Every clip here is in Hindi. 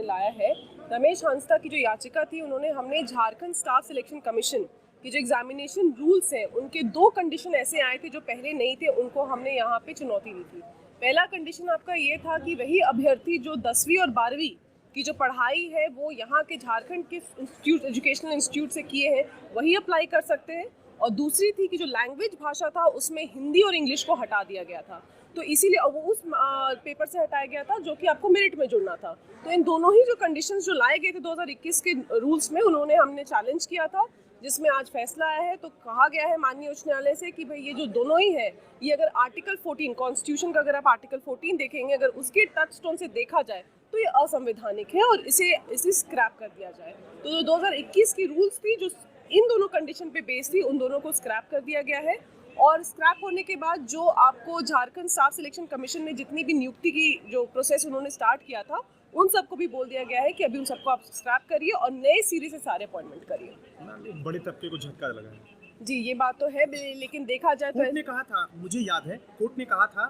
लाया है। रमेश हांसदा की जो याचिका थी, उन्होंने हमने झारखंड स्टाफ सिलेक्शन कमीशन की जो एग्जामिनेशन रूल्स हैं उनके 2 कंडीशन ऐसे आए थे जो पहले नहीं थे, उनको हमने यहाँ पे चुनौती दी थी। पहला कंडीशन आपका ये था कि वही अभ्यर्थी जो 10वीं और 12वीं की जो पढ़ाई है वो यहाँ के झारखंड के इंस्टीट्यूट एजुकेशनल इंस्टीट्यूट से किए हैं वही अप्लाई कर सकते हैं। और दूसरी थी कि जो लैंग्वेज भाषा था उसमें हिंदी और इंग्लिश को हटा दिया गया था, तो इसीलिए वो उस पेपर से हटाया गया था जो कि आपको मेरिट में जुड़ना था। तो इन दोनों ही जो कंडीशंस जो लाए गए थे 2021 के रूल्स में, उन्होंने हमने चैलेंज किया था, जिसमें आज फैसला आया है। तो कहा गया है माननीय उच्च न्यायालय से कि भाई ये जो दोनों ही है, ये अगर आर्टिकल 14 कॉन्स्टिट्यूशन का अगर आप आर्टिकल 14 देखेंगे, अगर उसके टच स्टोन से देखा जाए तो ये असंवैधानिक है और इसे स्क्रैप कर दिया जाए। तो जो 2021 की रूल्स थी जो इन दोनों कंडीशन पे बेस्ड थी, उन दोनों को स्क्रैप कर दिया गया है। और स्क्रैप होने के बाद जो आपको झारखंड स्टाफ सिलेक्शन कमीशन ने जितनी भी नियुक्ति की जो प्रोसेस उन्होंने स्टार्ट किया था, उन सबको भी बोल दिया गया है कि अभी उन सबको आप स्क्रैप करिए और नए सिरे से सारे अपॉइंटमेंट करिए। बड़े तबके को झटका लगा है। जी, ये बात तो है, लेकिन देखा जाए तो कोर्ट ने कहा था, मुझे याद है, कोर्ट ने कहा था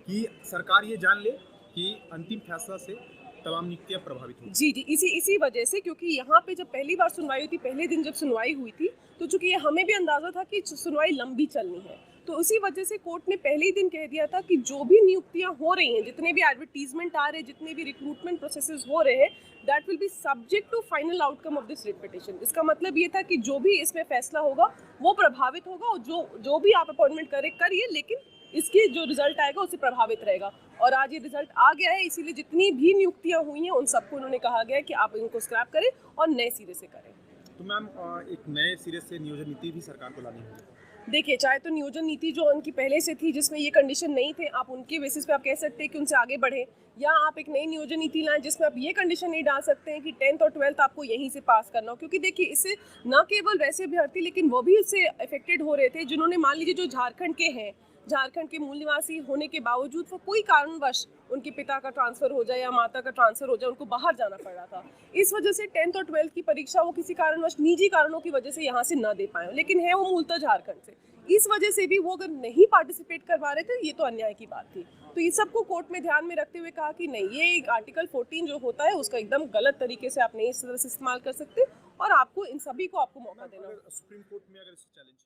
कि सरकार ये जान ले कि अंतिम फैसला से तमाम नियुक्तियां प्रभावित हुई। जी, इसी वजह से, क्योंकि यहाँ पे जब पहली बार सुनवाई हुई थी, पहले दिन जब सुनवाई हुई थी, तो चूंकि हमें भी अंदाजा था कि सुनवाई लंबी चलनी है, तो उसी वजह से कोर्ट ने पहले ही दिन कह दिया था कि जो भी नियुक्तियां हो रही हैं, जितने भी एडवर्टीजमेंट आ रहे हैं, जितने भी रिक्रूटमेंट प्रोसेसेस हो रहे हैं, that will be subject to final outcome of this writ petition. इसका मतलब ये था कि जो भी इसमें फैसला होगा वो प्रभावित होगा, और जो भी आप अपॉइंटमेंट करिए, लेकिन इसके जो रिजल्ट आएगा उससे प्रभावित रहेगा। और आज ये रिजल्ट आ गया है, इसीलिए जितनी भी नियुक्तियां हुई हैं उन सबको उन्होंने कहा गया है कि आप इनको स्क्रैप करें और नए सिरे से करें। तो मैम, एक नए सिरे से नियोजन नीति भी सरकार को लानी होगी। देखिए, चाहे तो नियोजन नीति जो उनकी पहले से थी जिसमें ये कंडीशन नहीं थे, आप उनके बेसिस पे आप कह सकते हैं कि उनसे आगे बढ़े, या आप एक नई नियोजन नीति लाएं जिसमें आप ये कंडीशन नहीं डाल सकते हैं कि 10th और 12th आपको यहीं से पास करना हो। क्योंकि देखिए, इससे न केवल वैसे अभ्यर्थी, लेकिन वो भी इससे अफेक्टेड हो रहे थे जिन्होंने, मान लीजिए, जो झारखंड के हैं, झारखंड के मूल निवासी होने के बावजूद वो कोई कारणवश उनके पिता का ट्रांसफर हो जाए या माता का ट्रांसफर हो जाए, उनको बाहर जाना पड़ रहा था। इस वजह से 10th और 12th की परीक्षा वो किसी कारणवश, निजी कारणों की वजह से यहाँ से न दे पाए, लेकिन है वो मूलतः झारखंड से, इस वजह से भी वो अगर नहीं पार्टिसिपेट करवा रहे थे, ये तो अन्याय की बात थी। तो ये सबको कोर्ट में ध्यान में रखते हुए कहा कि नहीं, ये एक आर्टिकल 14 जो होता है उसका एकदम गलत तरीके से आप नहीं इस तरह से इस्तेमाल कर सकते, और आपको इन सभी को आपको मौका देना। सुप्रीम कोर्ट में अगर इसे चैलेंज